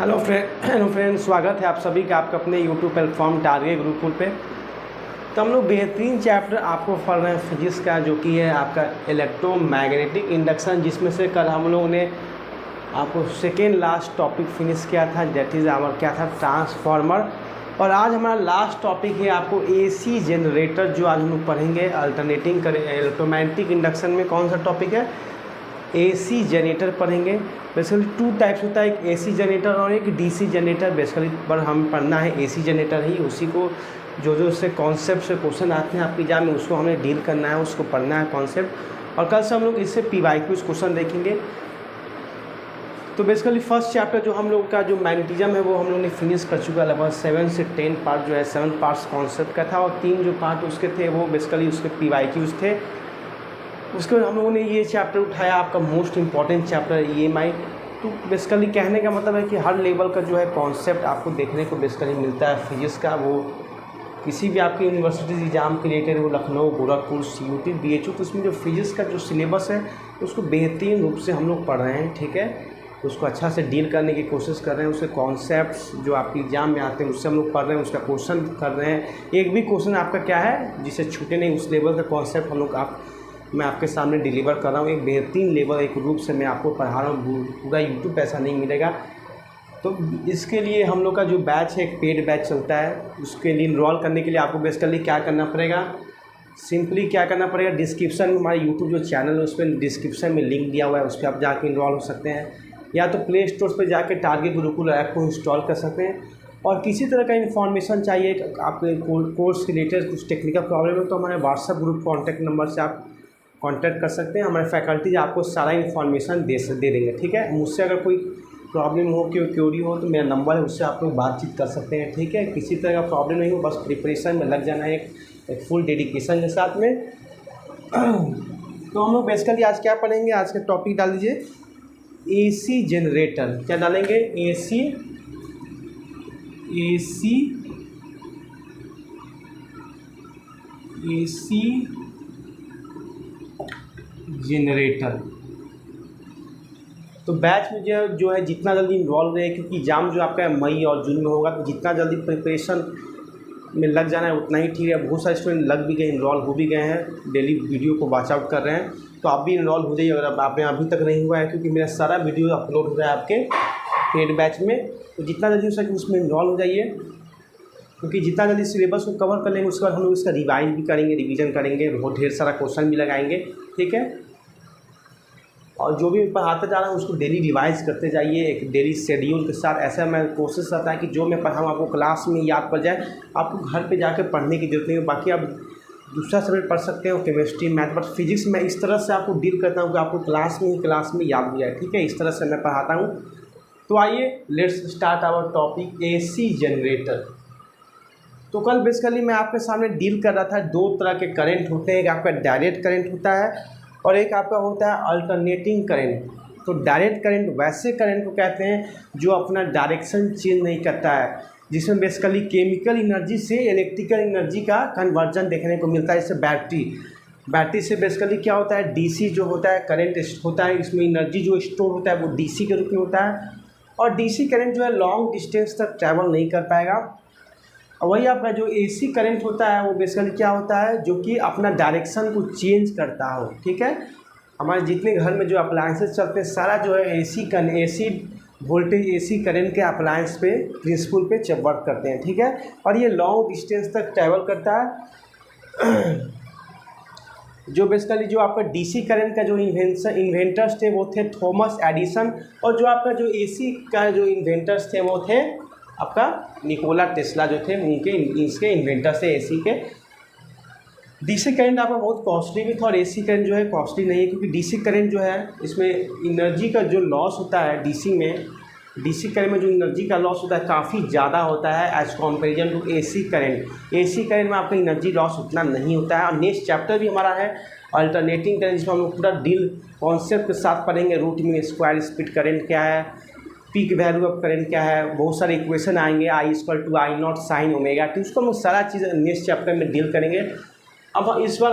Hello friend, स्वागत है आप सभी का आपका अपने यूट्यूब प्लेटफॉर्म टारगेट गुरुकुल पे। तो हम लोग बेहतरीन चैप्टर आपको पढ़ रहे हैं फिजिक्स का, जो कि है आपका इलेक्ट्रोमैग्नेटिक इंडक्शन, जिसमें से कल हम लोगों ने आपको सेकेंड लास्ट टॉपिक फिनिश किया था, दैट इज़ आवर क्या था, ट्रांसफार्मर। और आज हमारा लास्ट टॉपिक है आपको एसी जनरेटर, जो आज हम लोग पढ़ेंगे अल्टरनेटिंग करें इलेक्ट्रोमैग्नेटिक इंडक्शन में। कौन सा टॉपिक है? एसी जनरेटर पढ़ेंगे। बेसिकली टू टाइप्स होता है, एक एसी जनरेटर और एक डीसी जनरेटर। बेसिकली पर हम पढ़ना है एसी जनरेटर ही, उसी को जो उससे कॉन्सेप्ट से क्वेश्चन आते हैं आपकी एग्जाम में, उसको हमें डील करना है, उसको पढ़ना है कॉन्सेप्ट। और कल से हम लोग इससे PYQ क्वेश्चन देखेंगे। तो बेसिकली फर्स्ट चैप्टर जो हम लोग का जो मैग्नेटिज्म है वो हम लोग ने फिनिश कर चुका है। लगभग 7 से 10 पार्ट जो है 7 पार्ट्स कॉन्सेप्ट का था, और 3 जो पार्ट उसके थे वो बेसिकली उसके PYQs थे। उसके बाद हम लोगों ने ये चैप्टर उठाया, आपका मोस्ट इम्पॉर्टेंट चैप्टर EMI। तो बेसिकली कहने का मतलब है कि हर लेवल का जो है कॉन्सेप्ट आपको देखने को बेसिकली मिलता है फिजिक्स का। वो किसी भी आपकी यूनिवर्सिटीज़ एग्जाम के रिलेटेड, वो लखनऊ, गोरखपुर, CUT, BHU, तो उसमें जो फिजिक्स का जो सिलेबस है उसको बेहतरीन रूप से हम लोग पढ़ रहे हैं, ठीक है। उसको अच्छा से डील करने की कोशिश कर रहे हैं। उसके कॉन्सेप्ट्स जो आपकी एग्जाम में आते हैं उससे हम लोग पढ़ रहे हैं, उसका क्वेश्चन कर रहे हैं। एक भी क्वेश्चन आपका क्या है जिसे छूटे नहीं, उस लेवल का कॉन्सेप्ट हम लोग मैं आपके सामने डिलीवर कर रहा हूँ। एक बेहतरीन लेवल, एक रूप से मैं आपको पढ़ा रहा हूँ। पूरा यूट्यूब पे ऐसा नहीं मिलेगा। तो इसके लिए हम लोग का जो बैच है, एक पेड बैच चलता है। उसके लिए इनरोल करने के लिए आपको बेसिकली क्या करना पड़ेगा, सिंपली क्या करना पड़ेगा, डिस्क्रिप्शन में हमारा यूट्यूब जो चैनल है उस पर डिस्क्रिप्शन में लिंक दिया हुआ है, उस पर आप जाके इनरोल हो सकते हैं, या तो प्ले स्टोर पर जाके टारगेट गुरुकुल ऐप को इंस्टॉल कर सकते हैं। और किसी तरह का इन्फॉर्मेशन चाहिए आपके कोर्स के रिलेटेड, कुछ टेक्निकल प्रॉब्लम है, तो हमारे व्हाट्सएप ग्रुप कॉन्टैक्ट नंबर से आप कांटेक्ट कर सकते हैं। हमारे फैकल्टीज आपको सारा इन्फॉर्मेशन दे देंगे, ठीक है। मुझसे अगर कोई प्रॉब्लम हो, क्यूरी हो, तो मेरा नंबर है, उससे आप लोग बातचीत कर सकते हैं, ठीक है। किसी तरह का प्रॉब्लम नहीं हो, बस प्रिपरेशन में लग जाना है एक फुल डेडिकेशन के साथ में। तो हम लोग बेसिकली आज क्या पढ़ेंगे, आज का टॉपिक डाल दीजिए एसी जनरेटर। क्या डालेंगे? AC generator. तो बैच में जो है जितना जल्दी इन्वॉल्व रहे, क्योंकि एग्जाम जो आपका मई और जून में होगा, तो जितना जल्दी प्रिपरेशन में लग जाना है उतना ही ठीक है। बहुत सारे स्टूडेंट लग भी गए, इन्वॉल्व हो भी गए हैं, डेली वीडियो को वॉच आउट कर रहे हैं। तो आप भी इन्वॉल्व हो जाइए अगर आपने अभी तक नहीं हुआ है, क्योंकि मेरा सारा वीडियो अपलोड हो रहा है आपके पेड बैच में। तो जितना जल्दी हो सके उसमें इन्वॉल्व हो जाइए, क्योंकि जितना जल्दी सिलेबस को कवर कर लेंगे उसके बाद हम लोग इसका रिवाइज भी करेंगे, रिवीजन करेंगे, बहुत ढेर सारा क्वेश्चन भी लगाएंगे, ठीक है। और जो भी पढ़ाते जा रहा हूँ उसको डेली रिवाइज करते जाइए, एक डेली शेड्यूल के साथ। ऐसा मैं कोशिश करता है कि जो मैं पढ़ाऊँ आपको क्लास में याद पड़ जाए, आपको घर पे जाकर पढ़ने की जरूरत नहीं है। बाकी आप दूसरा सब्जेक्ट पढ़ सकते हो, केमिस्ट्री, मैथ, बट फिजिक्स में इस तरह से आपको डील करता हूँ कि आपको क्लास में याद हो जाए, ठीक है। इस तरह से मैं पढ़ाता हूँ। तो आइए let's start our topic AC generator. तो कल बेसिकली मैं आपके सामने डील कर रहा था, 2 तरह के करंट होते हैं। एक आपका डायरेक्ट करंट होता है और एक आपका होता है अल्टरनेटिंग करंट। तो डायरेक्ट करंट वैसे करंट को कहते हैं जो अपना डायरेक्शन चेंज नहीं करता है, जिसमें बेसिकली केमिकल एनर्जी से इलेक्ट्रिकल एनर्जी का कन्वर्जन देखने को मिलता है। जैसे बैटरी से बेसिकली क्या होता है, DC जो होता है करंट होता है, इसमें एनर्जी जो स्टोर होता है वो DC के रूप में होता है। और DC करंट जो है लॉन्ग डिस्टेंस तक ट्रैवल नहीं कर पाएगा। और वही आपका जो AC करंट होता है वो बेसिकली क्या होता है, जो कि अपना डायरेक्शन को चेंज करता हो, ठीक है। हमारे जितने घर में जो अप्लायंसेस चलते हैं सारा जो है AC वोल्टेज AC करंट के अप्लायंस पे प्रिंसिपल पे वर्क करते हैं, ठीक है। और ये लॉन्ग डिस्टेंस तक ट्रैवल करता है। जो बेसिकली जो आपका DC करंट का जो इन्वेंटर्स थे वो थे थॉमस एडिसन, और जो आपका जो AC का जो इन्वेंटर्स थे वो थे आपका निकोला टेस्ला, जो थे इसके इन्वेंटर्स थे AC के। DC करंट आपका बहुत कॉस्टली भी था और AC करंट जो है कॉस्टली नहीं है, क्योंकि DC करंट जो है इसमें एनर्जी का जो लॉस होता है DC करंट में जो एनर्जी का लॉस होता है काफ़ी ज़्यादा होता है as comparison to AC current. AC current में आपका एनर्जी लॉस उतना नहीं होता है। और नेक्स्ट चैप्टर भी हमारा है अल्टरनेटिंग करंट, जिसमें हम लोग पूरा डील कॉन्सेप्ट के साथ पढ़ेंगे। Root mean square, speed current क्या है, पीक वैल्यू ऑफ करंट क्या है, बहुत सारे इक्वेशन आएंगे, I=I0 sin ω t, उसको हम सारा चीज़ नेक्स्ट चैप्टर में डील करेंगे। अब इस बार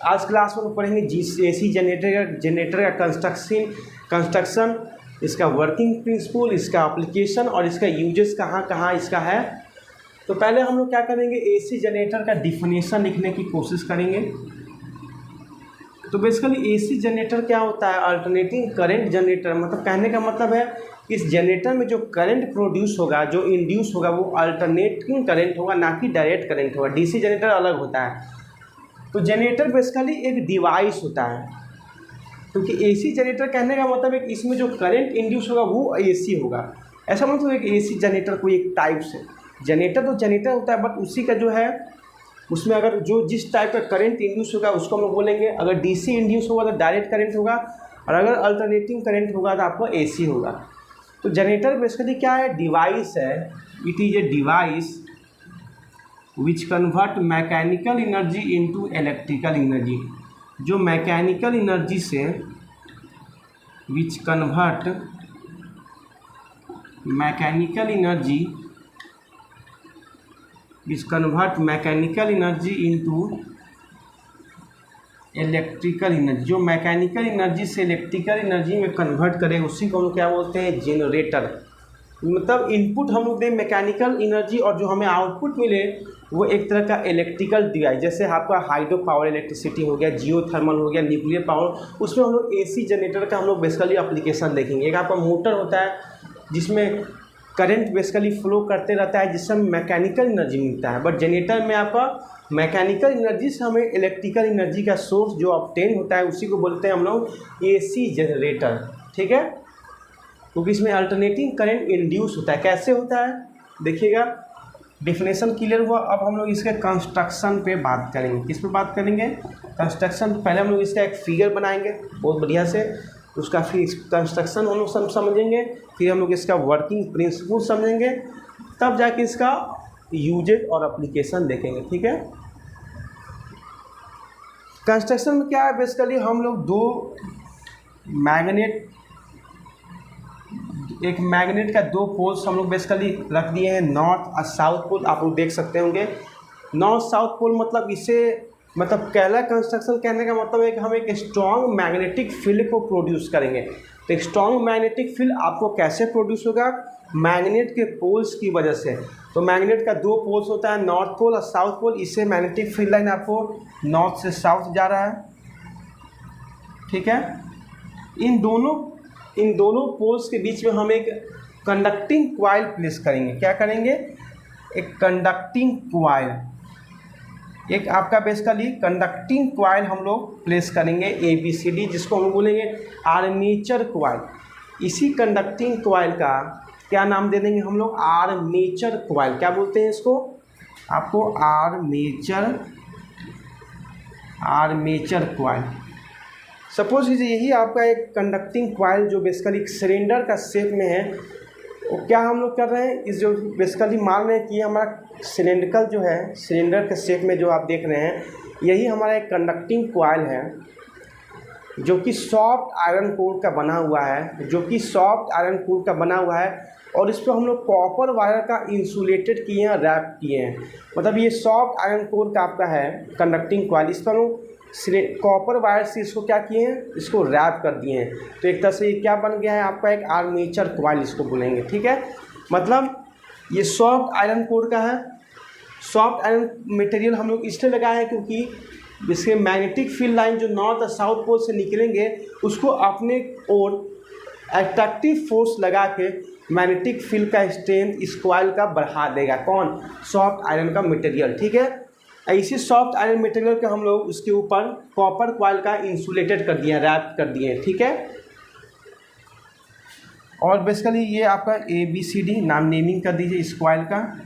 आज क्लास में पढ़ेंगे AC जनरेटर का कंस्ट्रक्शन, इसका वर्किंग प्रिंसिपल, इसका एप्लीकेशन और इसका यूजेस कहाँ कहाँ इसका है। तो पहले हम लोग क्या करेंगे, एसी जनरेटर का डिफिनेशन लिखने की कोशिश करेंगे। तो बेसिकली एसी जनरेटर क्या होता है, अल्टरनेटिंग करंट जनरेटर। मतलब कहने का मतलब है इस जनरेटर में जो करंट प्रोड्यूस होगा, जो इंड्यूस होगा, वो अल्टरनेटिंग करंट होगा, ना कि डायरेक्ट करंट होगा। डीसी जनरेटर अलग होता है। तो जनरेटर बेसिकली एक डिवाइस होता है, क्योंकि एसी जनरेटर कहने का मतलब है कि इसमें जो करंट इंड्यूस होगा वो एसी होगा। ऐसा मतलब एक एसी जनरेटर कोई एक टाइप से जनरेटर, तो जनरेटर होता है, बट उसी का जो है उसमें अगर जो जिस टाइप का करंट इंड्यूस होगा उसको हम लोग बोलेंगे। अगर डीसी इंड्यूस होगा तो डायरेक्ट करंट होगा, और अगर अल्टरनेटिंग करंट होगा तो आपको एसी होगा। तो जनरेटर बेसिकली क्या है, डिवाइस है। It is a device which convert mechanical energy into electrical energy. जो मैकेनिकल एनर्जी से which convert mechanical energy into electrical energy. जो मैकेनिकल एनर्जी से इलेक्ट्रिकल एनर्जी में कन्वर्ट करें उसी को हम लोग क्या बोलते हैं, जनरेटर। मतलब इनपुट हम लोग दें मैकेनिकल एनर्जी और जो हमें आउटपुट मिले वो एक तरह का इलेक्ट्रिकल डिवाइस। जैसे आपका हाइड्रो पावर इलेक्ट्रिसिटी हो गया, जियो थर्मल हो गया, न्यूक्लियर पावर, उसमें हम लोग एसी जनरेटर का हम लोग बेसिकली एप्लीकेशन देखेंगे। एक आपका मोटर होता है जिसमें करंट बेसिकली फ्लो करते रहता है, जिससे हमें मैकेनिकल एनर्जी मिलता है। बट जनरेटर में आपका मैकेनिकल एनर्जी से हमें इलेक्ट्रिकल एनर्जी का सोर्स जो ऑब्टेन होता है उसी को बोलते हैं हम लोग एसी जनरेटर। ठीक है, क्योंकि इसमें अल्टरनेटिंग करंट इंड्यूस होता है। कैसे होता है देखिएगा, डिफिनेशन क्लियर हुआ। अब हम लोग इसके कंस्ट्रक्शन पे बात करेंगे। किस पे बात करेंगे, कंस्ट्रक्शन। पहले हम लोग इसका एक फिगर बनाएंगे बहुत बढ़िया से, उसका फिर कंस्ट्रक्शन हम लोग समझेंगे, फिर हम लोग इसका वर्किंग प्रिंसिपल समझेंगे, तब जाके इसका यूजेज और एप्लीकेशन देखेंगे। ठीक है, कंस्ट्रक्शन में क्या है, बेसिकली हम लोग एक मैग्नेट का दो पोल्स हम लोग बेसिकली रख दिए हैं, नॉर्थ और साउथ पोल। आप लोग देख सकते होंगे नॉर्थ साउथ पोल। मतलब इसे पहला कंस्ट्रक्शन कहने का मतलब है कि हम एक स्ट्रॉन्ग मैग्नेटिक फील्ड को प्रोड्यूस करेंगे। तो एक स्ट्रॉन्ग मैग्नेटिक फील्ड आपको कैसे प्रोड्यूस होगा, मैग्नेट के पोल्स की वजह से। तो मैग्नेट का दो पोल्स होता है, नॉर्थ पोल और साउथ पोल। इससे मैग्नेटिक फील्ड लाइन आपको नॉर्थ से साउथ जा रहा है। ठीक है, इन दोनों पोल्स के बीच में हम एक कंडक्टिंग क्वाइल प्लेस करेंगे। क्या करेंगे, एक कंडक्टिंग क्वाइल, एक आपका बेसिकली कंडक्टिंग क्वाइल हम लोग प्लेस करेंगे ABCD, जिसको हम बोलेंगे आर्मेचर क्वाइल। इसी कंडक्टिंग क्वाइल का क्या नाम दे देंगे हम लोग, आर्मेचर क्वाइल। क्या बोलते हैं इसको, आपको आर्मेचर क्वाइल। सपोज कीजिए यही आपका एक कंडक्टिंग क्वाइल जो बेसिकली सिलेंडर का शेप में है। वो क्या हम लोग कर रहे हैं, इस जो बेसिकली मान रहे हैं कि हमारा सिलेंड्रिकल जो है, सिलेंडर के शेप में जो आप देख रहे हैं, यही हमारा एक कंडक्टिंग क्वाइल है जो कि सॉफ्ट आयरन कोर का बना हुआ है, और इस पर हम लोग कॉपर वायर का इंसुलेटेड किए हैं, रैप किए हैं। मतलब ये सॉफ्ट आयरन कोर का आपका है कंडक्टिंग क्वाइल। इस पर हम लोग कॉपर वायर से इसको क्या किए हैं, इसको रैप कर दिए हैं। तो एक तरह से ये क्या बन गया है आपका, एक आर्मेचर क्वाइल इसको बोलेंगे। ठीक है, मतलब ये सॉफ्ट आयरन कोर का है। सॉफ्ट आयरन मटेरियल हम लोग इसलिए लगाए हैं क्योंकि इसके मैग्नेटिक फील्ड लाइन जो नॉर्थ और साउथ पोल से निकलेंगे उसको अपने ओर एट्रैक्टिव फोर्स लगा के मैग्नेटिक फील्ड का स्ट्रेंथ इस क्वाइल का बढ़ा देगा। कौन, सॉफ्ट आयरन का मटेरियल। ठीक है, ऐसी सॉफ्ट आयरन मटेरियल के हम लोग उसके ऊपर कॉपर क्वाइल का इंसुलेटेड कर दिए, रैप कर दिए। ठीक है, और बेसिकली ये आपका ABCD नाम नेमिंग कर दीजिए इस क्वाइल का।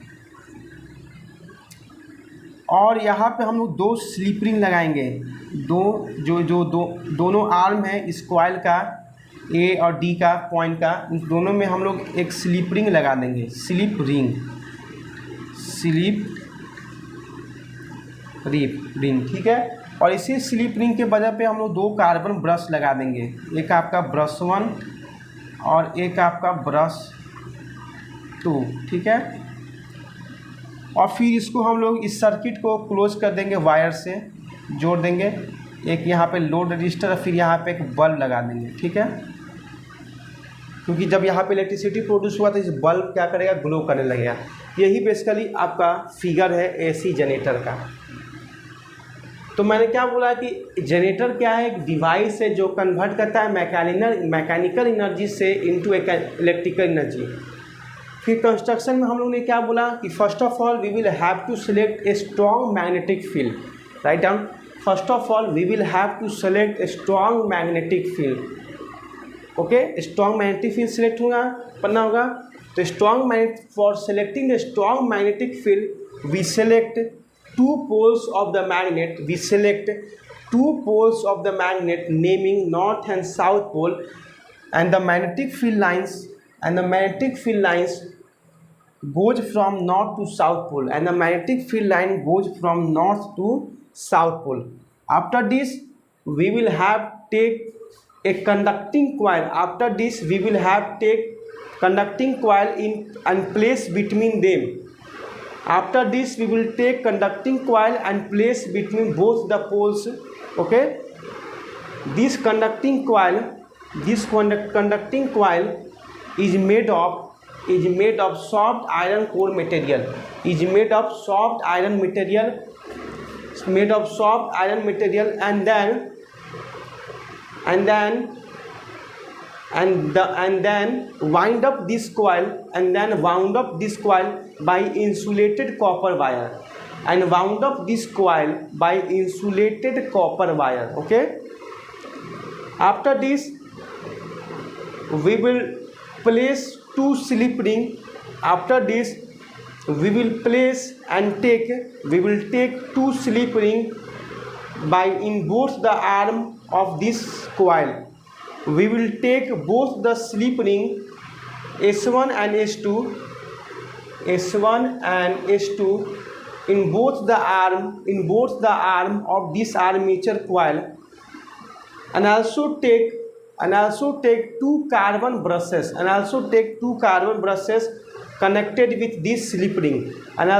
और यहाँ पे हम लोग दो स्लिप रिंग लगाएंगे, दोनों आर्म है इस क्वाइल का, A और D का पॉइंट का, उस दोनों में हम लोग एक स्लिप रिंग लगा देंगे। Slip ring. ठीक है, और इसी स्लिप रिंग के वजह पे हम लोग दो कार्बन ब्रश लगा देंगे, एक आपका ब्रश 1 और एक आपका ब्रश 2। ठीक है, और फिर इसको हम लोग इस सर्किट को क्लोज कर देंगे, वायर से जोड़ देंगे। एक यहाँ पे लोड रजिस्टर, फिर यहाँ पे एक बल्ब लगा देंगे। ठीक है, क्योंकि जब यहाँ पे इलेक्ट्रिसिटी प्रोड्यूस हुआ तो इस बल्ब क्या करेगा, ग्लो करने लगेगा। यही बेसिकली आपका फिगर है एसी जनरेटर का। तो मैंने क्या बोला कि जनरेटर क्या है, एक डिवाइस है जो कन्वर्ट करता है मैकेनिकल एनर्जी से इनटू इलेक्ट्रिकल एनर्जी। फिर कंस्ट्रक्शन में हम लोग ने क्या बोला कि first of all we will have to select a strong magnetic field. Write down, first of all we will have to select a strong magnetic field. Okay, strong magnetic field select होगा, पढ़ना होगा। तो strong magnet, for selecting a strong magnetic field we select two poles of the magnet. We select two poles of the magnet naming north and south pole, and the magnetic field lines goes from north to south pole, and the magnetic field line goes from north to south pole. After this we will have take a conducting coil. After this we will have take conducting coil in and place between them. After this we will take conducting coil and place between both the poles. Okay, this conducting coil is made of soft iron core material, and then wind up this coil, by insulated copper wire, okay. After this we will place two slip ring. After this we will take two slip ring in both the arm of this coil. We will take both the slip ring S1 and S2 in both the arm of this armature coil, and also take two carbon brushes connected with this slip ring, and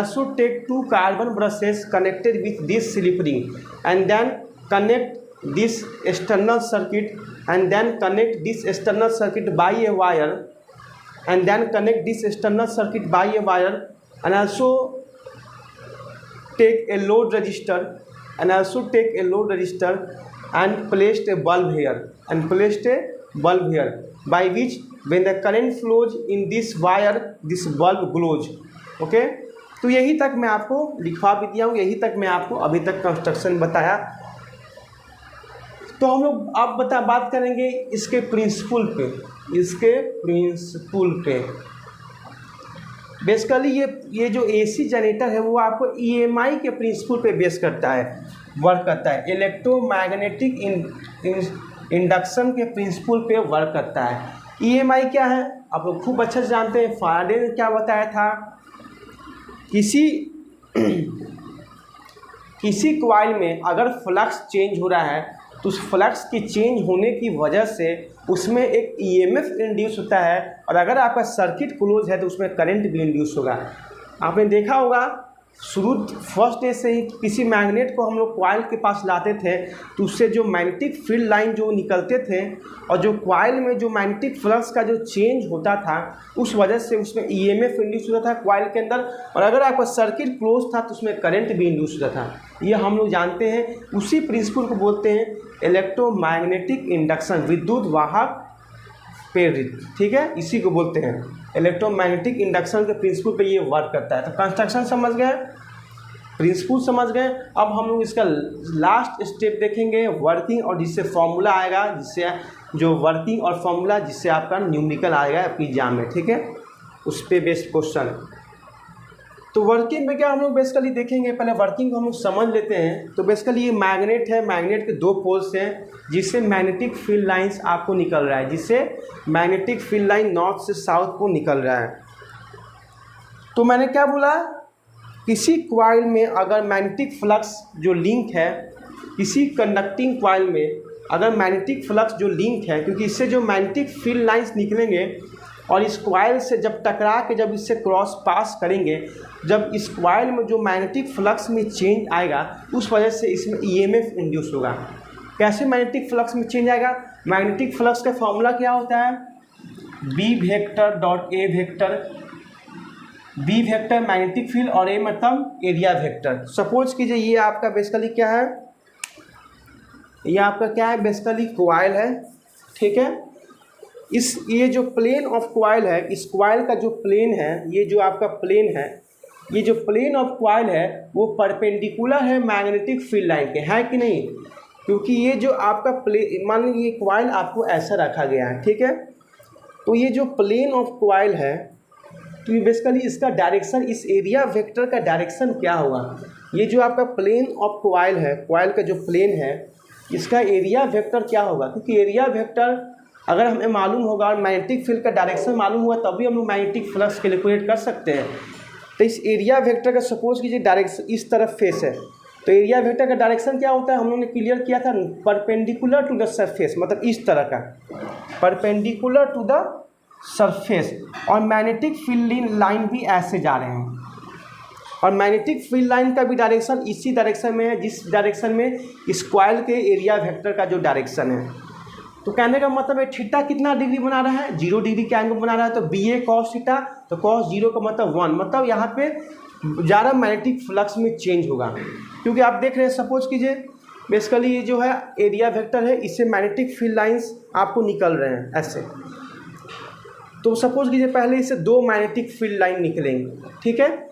then connect this external circuit, by a wire, and also take a load resistor, and placed a bulb here, by which when the current flows in this wire this bulb glows. Okay, तो यही तक मैं आपको लिखवा भी दिया हूँ, यही तक मैं आपको अभी तक कंस्ट्रक्शन बताया। तो हम लोग अब बात करेंगे इसके प्रिंसिपल पे। बेसिकली ये जो एसी जनरेटर है वो आपको ईएमआई के प्रिंसिपल पे बेस करता है, वर्क करता है, इलेक्ट्रोमैग्नेटिक इंडक्शन के प्रिंसिपल पे वर्क करता है। ईएमआई क्या है आप लोग खूब अच्छे से जानते हैं। फाराडे ने क्या बताया था, किसी कॉइल में अगर फ्लक्स चेंज हो रहा है तो उस फ्लक्स के चेंज होने की वजह से उसमें एक ईएमएफ इंड्यूस होता है, और अगर आपका सर्किट क्लोज है तो उसमें करंट भी इंड्यूस होगा। आपने देखा होगा फर्स्ट डे से ही किसी मैग्नेट को हम लोग कॉइल के पास लाते थे तो उससे जो मैग्नेटिक फील्ड लाइन जो निकलते थे और जो कॉइल में जो मैग्नेटिक फ्लक्स का जो चेंज होता था उस वजह से उसमें ईएमएफ इंड्यूस होता था कॉइल के अंदर, और अगर आपका सर्किट क्लोज था तो उसमें करंट भी इंड्यूस होता था। ये हम लोग जानते हैं, उसी प्रिंसिपल को बोलते हैं इलेक्ट्रोमैग्नेटिक इंडक्शन, विद्युत वाहक प्रेरित। ठीक है, इसी को बोलते हैं इलेक्ट्रोमैग्नेटिक इंडक्शन के प्रिंसिपल पे ये वर्क करता है। तो कंस्ट्रक्शन समझ गए, प्रिंसिपल समझ गए। अब हम लोग इसका लास्ट स्टेप देखेंगे वर्किंग, और जिससे फॉर्मूला आएगा, जिससे जो वर्किंग और फॉर्मूला जिससे आपका न्यूमेरिकल आएगा आपकी एग्जाम में। ठीक है, उस पर बेस्ड क्वेश्चन। तो वर्किंग में क्या हम लोग बेसिकली देखेंगे, पहले वर्किंग को हम लोग समझ लेते हैं। तो बेसिकली ये मैग्नेट है, मैग्नेट के दो पोल्स हैं जिससे मैग्नेटिक फील्ड लाइंस आपको निकल रहा है, जिससे मैग्नेटिक फील्ड लाइन नॉर्थ से साउथ को निकल रहा है। तो मैंने क्या बोला, किसी कॉइल में अगर मैग्नेटिक फ्लक्स जो लिंक है, किसी कंडक्टिंग कॉइल में अगर मैग्नेटिक फ्लक्स जो लिंक है, क्योंकि इससे जो मैग्नेटिक फील्ड लाइंस निकलेंगे और इस कॉइल से जब टकरा के जब इससे क्रॉस पास करेंगे, जब इस कॉइल में जो मैग्नेटिक फ्लक्स में चेंज आएगा उस वजह से इसमें ईएमएफ इंड्यूस होगा। कैसे मैग्नेटिक फ्लक्स में चेंज आएगा, मैग्नेटिक फ्लक्स का फॉर्मूला क्या होता है, B vector dot A vector, B vector magnetic field और ए मतलब एरिया वेक्टर। सपोज कीजिए ये आपका बेसिकली क्या है, ये आपका क्या है बेसिकली कॉइल है, ठीक है। ये जो प्लेन ऑफ कॉइल है, इस कॉइल का जो प्लेन है, ये जो आपका प्लेन है, ये जो प्लेन ऑफ कॉइल है वो परपेंडिकुलर है मैग्नेटिक फील्ड लाइन के, है कि नहीं। क्योंकि ये जो आपका मान लीजिए ये कॉइल आपको ऐसा रखा गया है, ठीक है। तो ये जो प्लेन ऑफ कॉइल है, तो ये बेसिकली इसका डायरेक्शन, इस एरिया वेक्टर का डायरेक्शन क्या होगा। ये जो आपका प्लेन ऑफ कॉइल है, कॉइल का जो प्लेन है, इसका एरिया वेक्टर क्या होगा। क्योंकि एरिया वेक्टर अगर हमें मालूम होगा और मैग्नेटिक फील्ड का डायरेक्शन मालूम हुआ तभी हम लोग मैग्नेटिक फ्लक्स कैलकुलेट कर सकते हैं। तो इस एरिया वेक्टर का सपोज कीजिए डायरेक्शन इस तरफ फेस है, तो एरिया वेक्टर का डायरेक्शन क्या होता है, हम लोगों ने क्लियर किया था, परपेंडिकुलर टू द सरफेस, मतलब इस तरह का परपेंडिकुलर टू द सरफेस। और मैग्नेटिक फील्ड लाइन भी ऐसे जा रहे हैं, और मैग्नेटिक फील्ड लाइन का भी डायरेक्शन इसी डायरेक्शन में है जिस डायरेक्शन में इस कॉइल के एरिया वेक्टर का जो डायरेक्शन है। तो कहने का मतलब है थीटा कितना डिग्री बना रहा है, 0 डिग्री का एंगल बना रहा है। तो बी ए कॉस थीटा, तो कॉस 0 का मतलब 1, मतलब यहाँ पे ज़्यादा मैग्नेटिक फ्लक्स में चेंज होगा। क्योंकि आप देख रहे हैं, सपोज कीजिए बेसिकली ये जो है एरिया वेक्टर है, इससे मैग्नेटिक फील्ड लाइंस आपको निकल रहे हैं ऐसे। तो सपोज कीजिए पहले इससे 2 मैग्नेटिक फील्ड लाइन निकलेंगे, ठीक है।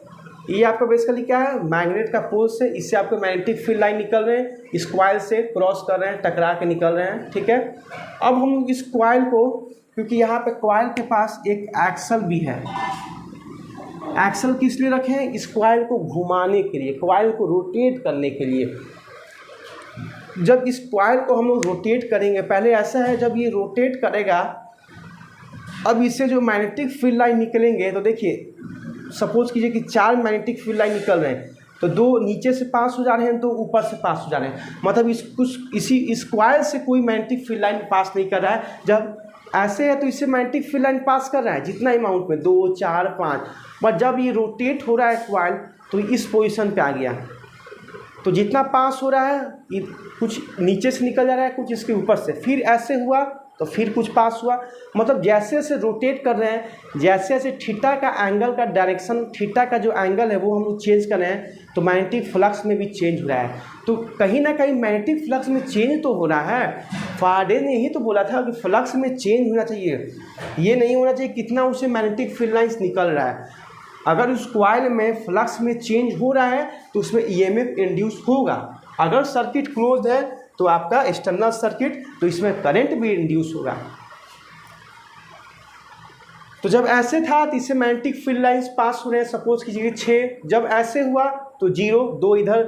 ये आपका बेसिकली क्या है, मैग्नेट का पोल से इससे आपको मैग्नेटिक फील्ड लाइन निकल रहे हैं, इस कॉइल से क्रॉस कर रहे हैं, टकरा के निकल रहे हैं, ठीक है। अब हम इस कॉइल को, क्योंकि यहाँ पे कॉइल के पास एक एक्सल भी है, एक्सल किस लिए रखे हैं, इस कॉइल को घुमाने के लिए, कॉइल को रोटेट करने के लिए। जब इस कॉइल को हम लोग रोटेट करेंगे, पहले ऐसा है जब ये रोटेट करेगा, अब इससे जो मैग्नेटिक फील्ड लाइन निकलेंगे, तो देखिए सपोज कीजिए कि 4 मैग्नेटिक फील्ड लाइन निकल रहे हैं, तो 2 नीचे से पास हो जा रहे हैं, 2 ऊपर से पास हो जा रहे हैं, मतलब इस कॉइल से कोई मैग्नेटिक फील्ड लाइन पास नहीं कर रहा है। जब ऐसे है तो इससे मैग्नेटिक फील्ड लाइन पास कर रहा है जितना अमाउंट में 2, 4, 5, बट जब ये रोटेट हो रहा है कॉइल तो इस पोजीशन पे आ गया, तो जितना पास हो रहा है ये कुछ नीचे से निकल जा रहा है, कुछ इसके ऊपर से, फिर ऐसे हुआ तो फिर कुछ पास हुआ। मतलब जैसे जैसे रोटेट कर रहे हैं, जैसे जैसे थीटा का एंगल का डायरेक्शन, थीटा का जो एंगल है वो हम लोग चेंज कर रहे हैं, तो मैग्नेटिक फ्लक्स में भी चेंज हो रहा है। तो कहीं ना कहीं मैग्नेटिक फ्लक्स में चेंज तो हो रहा है। फाराडे ने ही तो बोला था कि फ्लक्स में चेंज होना चाहिए, ये नहीं होना चाहिए कितना उससे मैग्नेटिक फील्ड लाइन्स निकल रहा है। अगर उस कॉइल में फ्लक्स में चेंज हो रहा है तो उसमें ईएमएफ इंड्यूस होगा। अगर सर्किट क्लोज है तो आपका एक्सटर्नल सर्किट, तो इसमें करंट भी इंड्यूस होगा। तो जब ऐसे था तो इससे मैग्नेटिक फील्ड लाइंस पास हो रहे हैं, सपोज कीजिए 6, जब ऐसे हुआ तो 0, 2 इधर,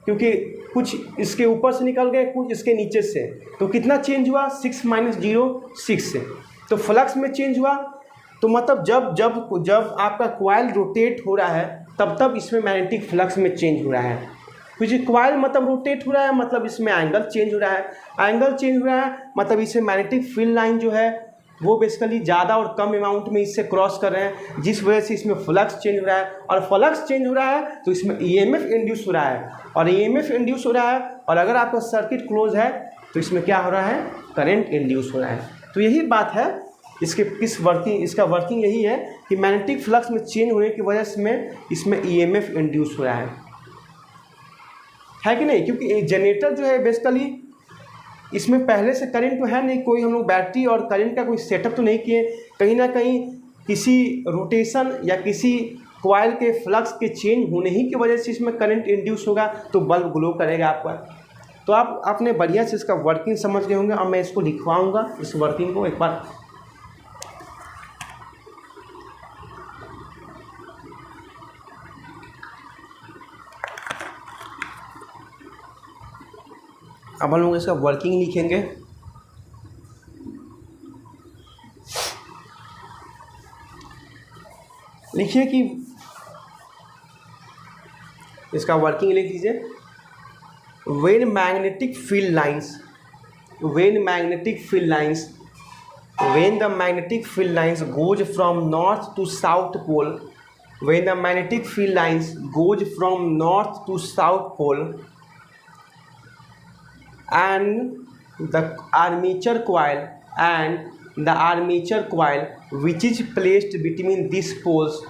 क्योंकि कुछ इसके ऊपर से निकल गए, कुछ इसके नीचे से, तो कितना चेंज हुआ, 6 - 0 6 से, तो फ्लक्स में चेंज हुआ। तो मतलब जब आपका कॉइल रोटेट हो रहा है तब इसमें मैग्नेटिक फ्लक्स में चेंज हो रहा है। कुछ कॉइल मतलब रोटेट हो रहा है, मतलब इसमें एंगल चेंज हो रहा है, एंगल चेंज हो रहा है, मतलब इससे मैग्नेटिक फील्ड लाइन जो है वो बेसिकली ज़्यादा और कम अमाउंट में इससे क्रॉस कर रहे हैं, जिस वजह से इसमें फ्लक्स चेंज हो रहा है। और फ्लक्स चेंज हो रहा है तो इसमें ईएमएफ इंड्यूस हो रहा है, और ईएमएफ इंड्यूस हो रहा है, और अगर आपका सर्किट क्लोज है तो इसमें क्या हो रहा है, करंट इंड्यूस हो रहा है। तो यही बात है इसका वर्किंग यही है कि मैग्नेटिक फ्लक्स में चेंज होने की वजह से इसमें ईएमएफ इंड्यूस हो रहा है कि नहीं। क्योंकि जनरेटर जो है बेसिकली इसमें पहले से करंट तो है नहीं, कोई हम लोग बैटरी और करंट का कोई सेटअप तो नहीं किए, कहीं ना कहीं किसी रोटेशन या किसी कॉइल के फ्लक्स के चेंज होने ही की वजह से इसमें करंट इंड्यूस होगा, तो बल्ब ग्लो करेगा आपका। तो आप आपने बढ़िया से इसका वर्किंग समझ गए होंगे। अब मैं इसको लिखवाऊँगा, इस वर्किंग को एक बार। अब हम लोग इसका वर्किंग लिखेंगे। लिखिए कि इसका वर्किंग लिख दीजिए। when the magnetic field lines goes from north to south pole, when the magnetic field lines goes from north to south pole, and the armature coil which is placed between these poles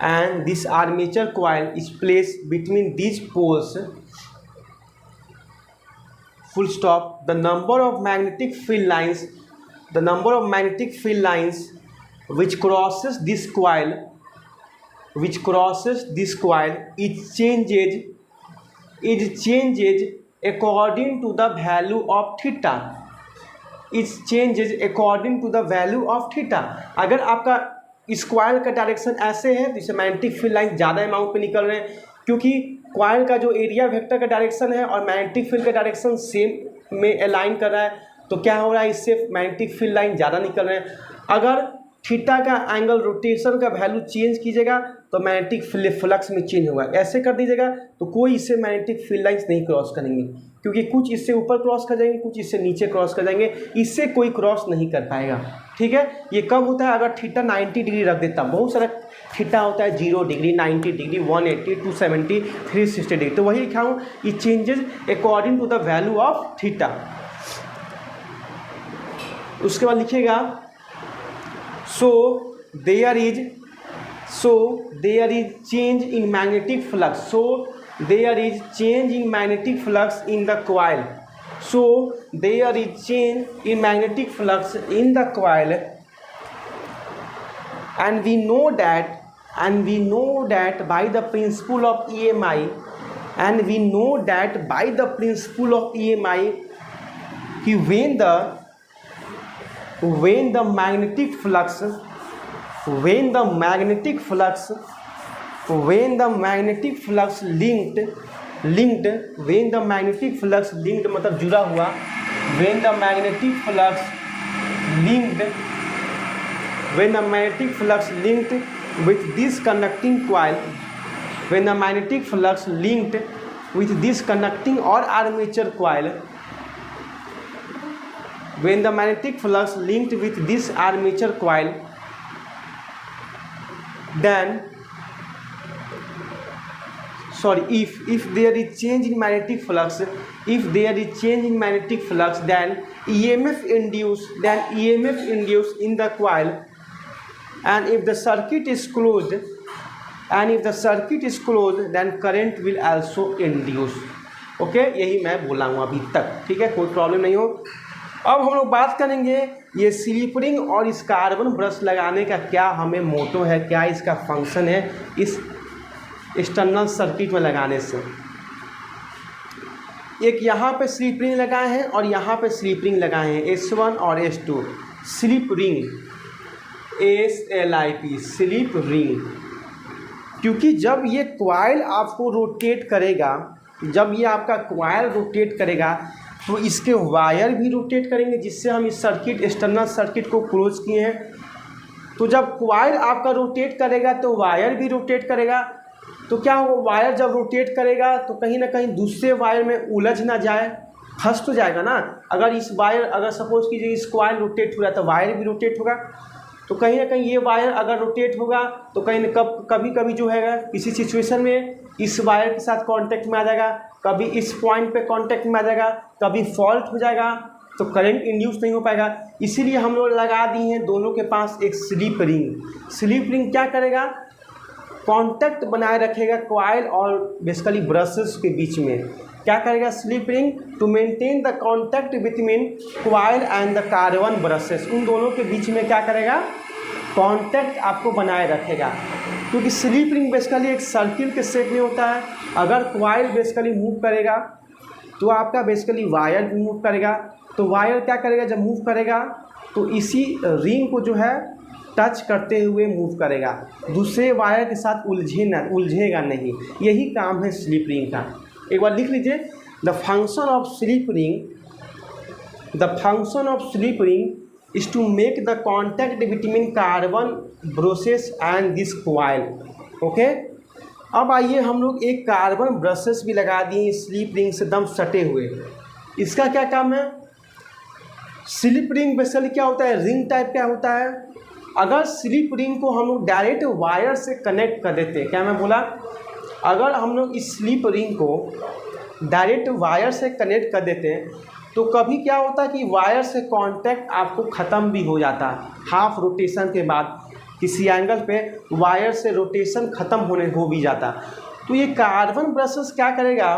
and this armature coil is placed between these poles, full stop. The number of magnetic field lines which crosses this coil it changes according to the value of theta. It changes according to the value of theta. अगर आपका इस coil का direction ऐसे है तो इसे magnetic field line ज़्यादा amount पे निकल रहे हैं, क्योंकि कॉइल का जो एरिया वेक्टर का डायरेक्शन है और मैग्नेटिक फील्ड का डायरेक्शन सेम में अलाइन कर रहा है, तो क्या हो रहा है, इससे मैग्नेटिक फील्ड लाइन ज़्यादा निकल रहे हैं। अगर थीटा का एंगल रोटेशन का वैल्यू चेंज कीजिएगा तो मैग्नेटिक फ्लक्स में चेंज होगा। ऐसे कर दीजिएगा तो कोई इससे मैग्नेटिक फील्ड लाइन्स नहीं क्रॉस करेंगे, क्योंकि कुछ इससे ऊपर क्रॉस कर जाएंगे, कुछ इससे नीचे क्रॉस कर जाएंगे, इससे कोई क्रॉस नहीं कर पाएगा। ठीक है, ये कब होता है, अगर थीटा 90 डिग्री रख देता। बहुत सारा थीटा होता है 0 डिग्री, 90 डिग्री, 180, 270, 360 डिग्री, तो वही लिखा हूँ, ये changes according to the value of theta. उसके बाद लिखिएगा so there is change in magnetic flux. So there is change in magnetic flux in the coil. So there is change in magnetic flux in the coil, and we know that by the principle of EMI, when the magnetic flux linked मतलब जुड़ा हुआ, when the magnetic flux linked with this conducting coil, when the magnetic flux linked with this conducting or armature coil, when the magnetic flux linked with this armature coil, then if there is change in magnetic flux, then EMF induced in the coil, and if the circuit is closed, then current will also induce. Okay, यही मैं बोला हूँ अभी तक। ठीक है, कोई problem नहीं हो। अब हम लोग बात करेंगे ये स्लिप रिंग और इस कार्बन ब्रश लगाने का क्या हमें मोटो है, क्या इसका फंक्शन है इस एक्सटर्नल सर्किट में लगाने से। एक यहाँ पे स्लिप रिंग लगाए हैं और यहाँ पे स्लिप रिंग लगाए हैं, S1 और S2 slip ring, SLIP slip ring. क्योंकि जब ये कॉइल आपको रोटेट करेगा, जब ये आपका कॉइल रोटेट करेगा तो इसके वायर भी रोटेट करेंगे, जिससे हम इस सर्किट एक्सटर्नल सर्किट को क्लोज किए हैं। तो जब कॉइल आपका रोटेट करेगा तो वायर भी रोटेट करेगा, तो क्या होगा, वायर जब रोटेट करेगा तो कहीं ना कहीं दूसरे वायर में उलझ ना जाए, फंस तो जाएगा ना। अगर इस वायर, अगर सपोज कीजिए इस कॉइल रोटेट हो रहा है तो वायर भी रोटेट होगा, तो कहीं ना कहीं ये वायर अगर रोटेट होगा तो कहीं न कभी कभी जो है किसी सिचुएशन में इस वायर के साथ कांटेक्ट में आ जाएगा, कभी इस पॉइंट पे कांटेक्ट में आ जाएगा, कभी फॉल्ट हो जाएगा, तो करंट इंड्यूस नहीं हो पाएगा। इसीलिए हम लोग लगा दी हैं दोनों के पास एक स्लिप रिंग। स्लिप रिंग क्या करेगा, कांटेक्ट बनाए रखेगा कॉइल और बेसिकली ब्रशेस के बीच में। क्या करेगा slip ring, to maintain the contact between coil and the carbon brushes, उन दोनों के बीच में क्या करेगा, कांटेक्ट आपको बनाए रखेगा। क्योंकि स्लिप रिंग बेसिकली एक सर्किल के शेप में होता है। अगर कॉइल बेसिकली मूव करेगा तो आपका बेसिकली वायर भी मूव करेगा, तो वायर क्या करेगा, जब मूव करेगा तो इसी रिंग को जो है टच करते हुए मूव करेगा, दूसरे वायर के साथ उलझेगा नहीं। यही काम है स्लिप रिंग का। एक बार लिख लीजिए, the function of slip ring is to make the contact between carbon brushes and this coil. Okay, अब आइए हम लोग एक कार्बन ब्रशेस भी लगा दिए स्लिप रिंग से दम सटे हुए। इसका क्या काम है, स्लिप रिंग बेसिकली क्या होता है, रिंग टाइप क्या होता है। अगर स्लिप रिंग को हम लोग डायरेक्ट वायर से कनेक्ट कर देते हैं, क्या मैं बोला, अगर हम लोग इस स्लिप रिंग को डायरेक्ट वायर से कनेक्ट कर देते हैं तो कभी क्या होता है कि वायर से कांटेक्ट आपको ख़त्म भी हो जाता है, हाफ रोटेशन के बाद किसी एंगल पे वायर से रोटेशन ख़त्म हो भी जाता। तो ये कार्बन ब्रशेस क्या करेगा,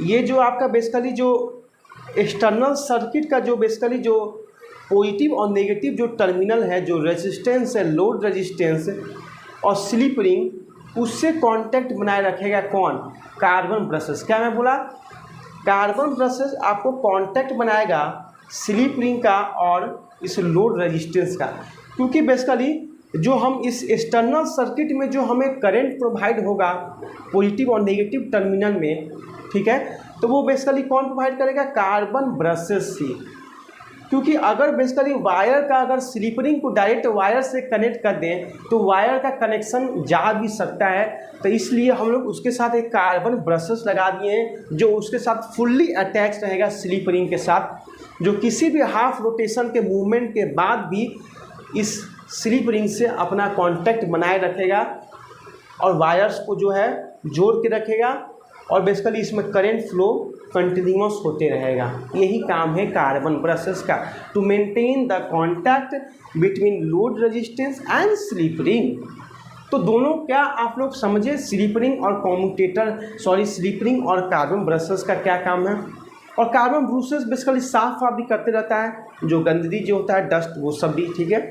ये जो आपका बेसिकली जो एक्सटर्नल सर्किट का जो बेसिकली जो पॉजिटिव और नेगेटिव जो टर्मिनल है, जो रेजिस्टेंस है, लोड रेजिस्टेंस और स्लिप रिंग, उससे कांटेक्ट बनाए रखेगा कौन, कार्बन ब्रशेस। क्या मैं बोला, कार्बन ब्रशेस आपको कांटेक्ट बनाएगा स्लिप रिंग का और इस लोड रेजिस्टेंस का, क्योंकि बेसिकली जो हम इस एक्सटर्नल सर्किट में जो हमें करंट प्रोवाइड होगा पॉजिटिव और नेगेटिव टर्मिनल में, ठीक है, तो वो बेसिकली कौन प्रोवाइड करेगा, कार्बन ब्रशेस ही। क्योंकि अगर बेसिकली वायर का अगर स्लिप रिंग को डायरेक्ट वायर से कनेक्ट कर दें तो वायर का कनेक्शन जा भी सकता है, तो इसलिए हम लोग उसके साथ एक कार्बन ब्रशेस लगा दिए हैं जो उसके साथ फुल्ली अटैच रहेगा स्लिप रिंग के साथ, जो किसी भी हाफ रोटेशन के मूवमेंट के बाद भी इस स्लिप रिंग से अपना कांटेक्ट बनाए रखेगा और वायर्स को जो है जोड़ के रखेगा और बेसिकली इसमें करंट फ्लो कंटिन्यूअस होते रहेगा। यही काम है कार्बन ब्रशेस का, to maintain the contact between load resistance and slip ring. तो दोनों क्या आप लोग समझे, स्लिप रिंग और कम्यूटेटर स्लिप रिंग और कार्बन ब्रशेस का क्या काम है। और कार्बन ब्रशेस बेसिकली साफ भी करते रहता है, जो गंदगी जो होता है डस्ट वो सब भी, ठीक है।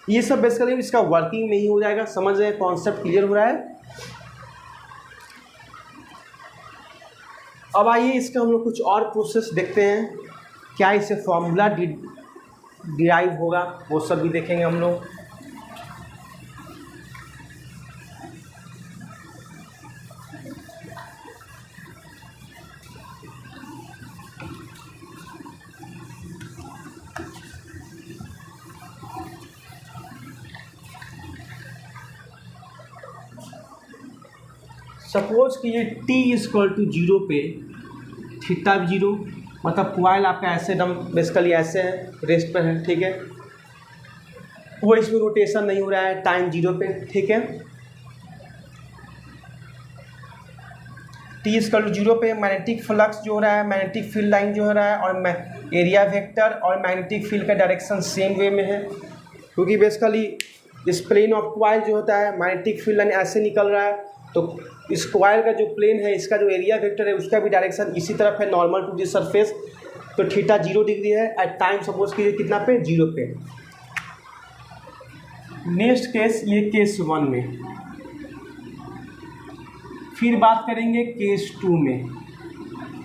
ये सब बेसिकली इसका वर्किंग में ही हो जाएगा। समझ रहे हैं, कॉन्सेप्ट क्लियर हो रहा है। अब आइए इसका हम लोग कुछ और प्रोसेस देखते हैं, क्या इससे फॉर्मूला डिराइव होगा वो सब भी देखेंगे हम लोग। सपोज कि ये t इक्वल टू 0 पे थीटा भी 0, मतलब क्वाइल आपका ऐसे एकदम बेसिकली ऐसे है, रेस्ट पर है, ठीक है, वो इसमें रोटेशन नहीं हो रहा है, टाइम 0 पे, ठीक है। t इक्वल टू 0 पे मैग्नेटिक फ्लक्स जो हो रहा है, मैग्नेटिक फील्ड लाइन जो हो रहा है और एरिया वेक्टर और मैग्नेटिक फील्ड का डायरेक्शन सेम वे में है, क्योंकि बेसिकली इस प्लेन ऑफ क्वाइल जो होता है मैग्नेटिक फील्ड लाइन ऐसे निकल रहा है, तो इस क्वाइल का जो प्लेन है, इसका जो एरिया वेक्टर है, उसका भी डायरेक्शन इसी तरफ है, नॉर्मल टू दिस सरफेस। तो थीटा 0 डिग्री है एट टाइम सपोज कीजिए कितना पे, 0 पे। नेक्स्ट केस, ये केस 1 में। फिर बात करेंगे केस 2 में,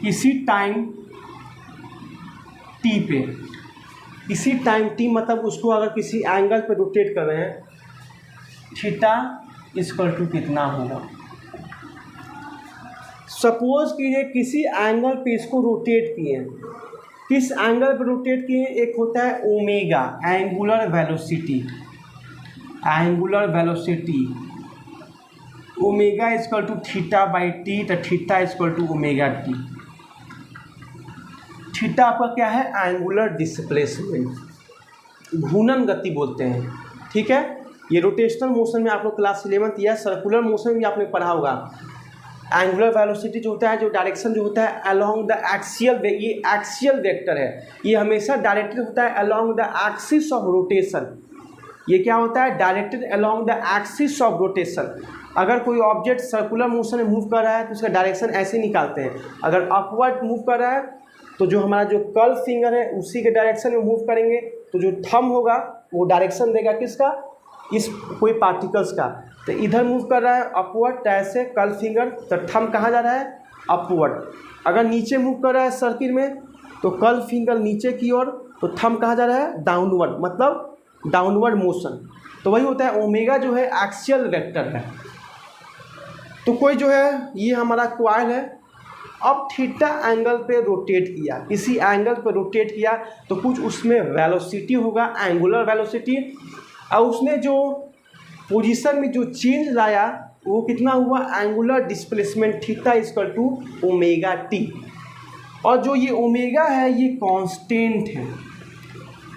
इसी टाइम t पे, इसी टाइम t मतलब उसको अगर किसी एंगल पे रोटेट कर रहे हैं, थीटा इक्वल टू कितना होगा। सपोज कीजिए किसी एंगल पे इसको रोटेट किए, किस एंगल पे रोटेट किए, एक होता है omega, angular velocity, angular velocity omega equal to theta by T, तो theta equal to omega T. Theta आपका क्या है, एंगुलर डिस्प्लेसमेंट, घूर्णन गति बोलते हैं, ठीक है। ये रोटेशनल मोशन में आप लोग क्लास 11th या सर्कुलर मोशन भी आपने पढ़ा होगा। एंगुलर वेलोसिटी जो होता है, जो डायरेक्शन जो होता है अलोंग द एक्सियल, ये एक्सियल वेक्टर है, ये हमेशा डायरेक्टेड होता है along the axis of rotation. ये क्या होता है, directed along the axis of rotation. अगर कोई ऑब्जेक्ट सर्कुलर मोशन में मूव कर रहा है तो उसका डायरेक्शन ऐसे निकालते हैं, अगर अपवर्ड मूव कर रहा है तो जो हमारा जो कर्व फिंगर है उसी के डायरेक्शन में मूव करेंगे, तो जो थंब होगा वो डायरेक्शन देगा किसका, इस कोई पार्टिकल्स का। तो इधर मूव कर रहा है अपवर्ड, ऐसे कर्व फिंगर, तो थंब कहाँ जा रहा है, अपवर्ड। अगर नीचे मूव कर रहा है सर्किल में तो कर्व फिंगर नीचे की ओर, तो थंब कहाँ जा रहा है, डाउनवर्ड, मतलब डाउनवर्ड मोशन। तो वही होता है, ओमेगा जो है एक्सियल वेक्टर है। तो कोई जो है ये हमारा क्वाइल है, अब थीटा एंगल पे रोटेट किया, किसी एंगल पे रोटेट किया तो कुछ उसमें वेलोसिटी होगा, एंगुलर वेलोसिटी, और उसने जो पोजीशन में जो चेंज लाया वो कितना हुआ, angular displacement theta equal to omega t. और जो ये ओमेगा है ये कांस्टेंट है,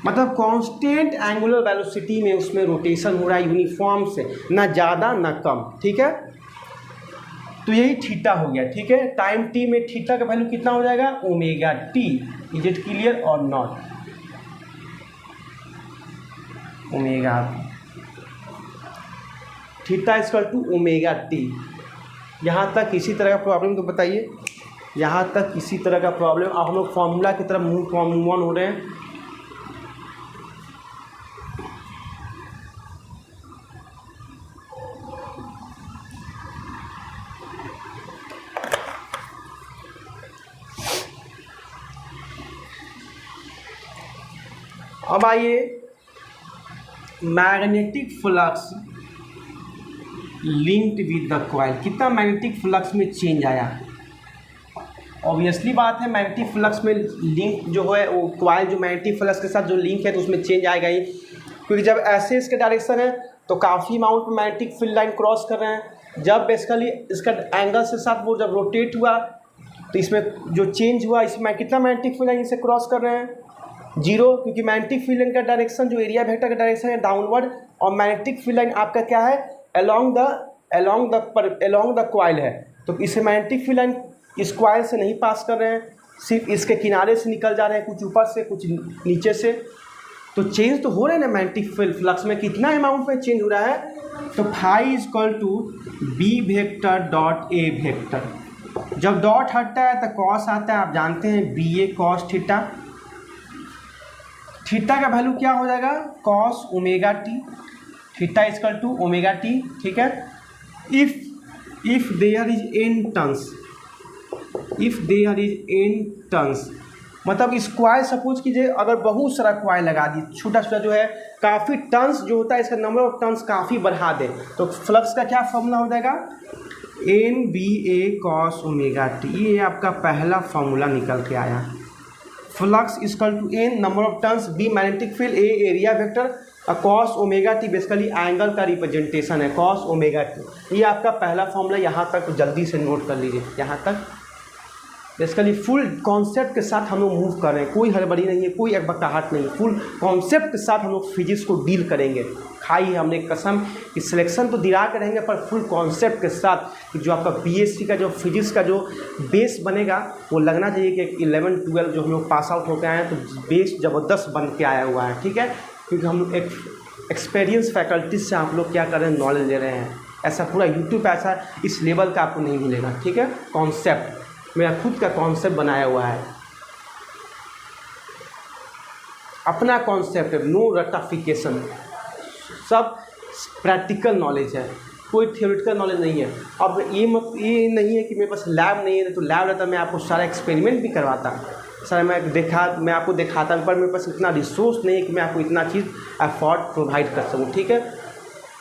मतलब कांस्टेंट एंगुलर वेलोसिटी में उसमें रोटेशन हो रहा है यूनिफॉर्म से, ना ज़्यादा ना कम, ठीक है। तो यही थीटा हो गया, ठीक है। टाइम टी में थीटा का वैल्यू कितना हो जाएगा, omega T. Is it clear और not? Omega theta equal to omega T. यहाँ तक किसी तरह का प्रॉब्लम तो बताइए, यहाँ तक किसी तरह का प्रॉब्लम? अब हम लोग फॉर्मूला की तरफ मूव ऑन हो रहे हैं। अब आइए, magnetic flux linked with the coil, कितना मैग्नेटिक फ्लक्स में चेंज आया। ऑब्वियसली बात है, मैग्नेटिक फ्लक्स में लिंक जो है वो कॉइल जो मैग्नेटिक फ्लक्स के साथ जो लिंक है तो उसमें चेंज आएगा ही, क्योंकि जब ऐसे इसके डायरेक्शन है तो काफ़ी अमाउंट में मैग्नेटिक फील्ड लाइन क्रॉस कर रहे हैं। जब बेसिकली इसका एंगल से साथ वो जब रोटेट हुआ तो इसमें जो चेंज हुआ, इसमें कितना मैग्नेटिक फील्ड लाइन इसे क्रॉस कर रहे हैं, 0, क्योंकि मैग्नेटिक फील्ड लाइन का डायरेक्शन जो एरिया वेक्टर का डायरेक्शन है डाउनवर्ड, और मैग्नेटिक फील्ड लाइन आपका क्या है, अलोंग द कॉइल है। तो इसे मैग्नेटिक फील्ड लाइन इस कॉइल से नहीं पास कर रहे हैं, सिर्फ इसके किनारे से निकल जा रहे हैं, कुछ ऊपर से कुछ नीचे से। तो चेंज तो हो रहे हैं ना मैग्नेटिक फ्लक्स में, कितना अमाउंट में चेंज हो रहा है, तो phi is equal to B vector dot A vector. जब डॉट हटता है तो कॉस आता है, आप जानते हैं B A cos theta. Theta का वैल्यू क्या हो जाएगा, cos omega T. Theta is equal to omega t, ठीक है। If there is N turns, if there is N turns, मतलब इस कॉइल सपोज कीजिए अगर बहुत सारा कॉइल लगा दी, छोटा छोटा जो है, काफ़ी टर्न्स जो होता है इसका नंबर ऑफ टर्न्स काफ़ी बढ़ा दे, तो फ्लक्स का क्या फॉर्मूला हो जाएगा, N B A cos omega T. ये आपका पहला फॉर्मूला निकल के आया। Flux equal to N number of turns, B magnetic field, A area vector, cos omega T basically angle का रिप्रेजेंटेशन है, कॉस ओमेगा टी। ये आपका पहला फॉर्मूला, यहाँ तक जल्दी से नोट कर लीजिए। यहाँ तक बेसिकली फुल कॉन्सेप्ट के साथ हम लोग मूव कर रहे हैं, कोई हड़बड़ी नहीं है, कोई अकबकाहट नहीं, फुल कॉन्सेप्ट के साथ हम लोग फिजिक्स को डील करेंगे। खाई हमने कसम कि सिलेक्शन तो दिला के रहेंगे, पर फुल कॉन्सेप्ट के साथ कि जो आपका बीएससी का जो फिजिक्स का जो बेस बनेगा वो लगना चाहिए कि 11 12 जो हम लोग पास आउट होकर आए हैं तो बेस ज़बरदस्त बन के आया हुआ है, ठीक है। क्योंकि हम लोग एक एक्सपीरियंस फैकल्टी से आप लोग क्या कर रहे हैं, नॉलेज ले रहे हैं। ऐसा पूरा यूट्यूब पे ऐसा इस लेवल का आपको नहीं मिलेगा, ठीक है। कॉन्सेप्ट मेरा खुद का कॉन्सेप्ट बनाया हुआ है, अपना कॉन्सेप्ट है, नो रटाफिकेशन, सब प्रैक्टिकल नॉलेज है, कोई थियोरेटिकल नॉलेज नहीं है। अब ये नहीं है कि मेरे पास लैब नहीं है, तो लैब रहता मैं आपको सारा एक्सपेरिमेंट भी करवाता, सारा मैं आपको दिखाता, पर मेरे पास इतना रिसोर्स नहीं है कि मैं आपको इतना चीज़ अफोर्ड प्रोवाइड कर सकूँ, ठीक है।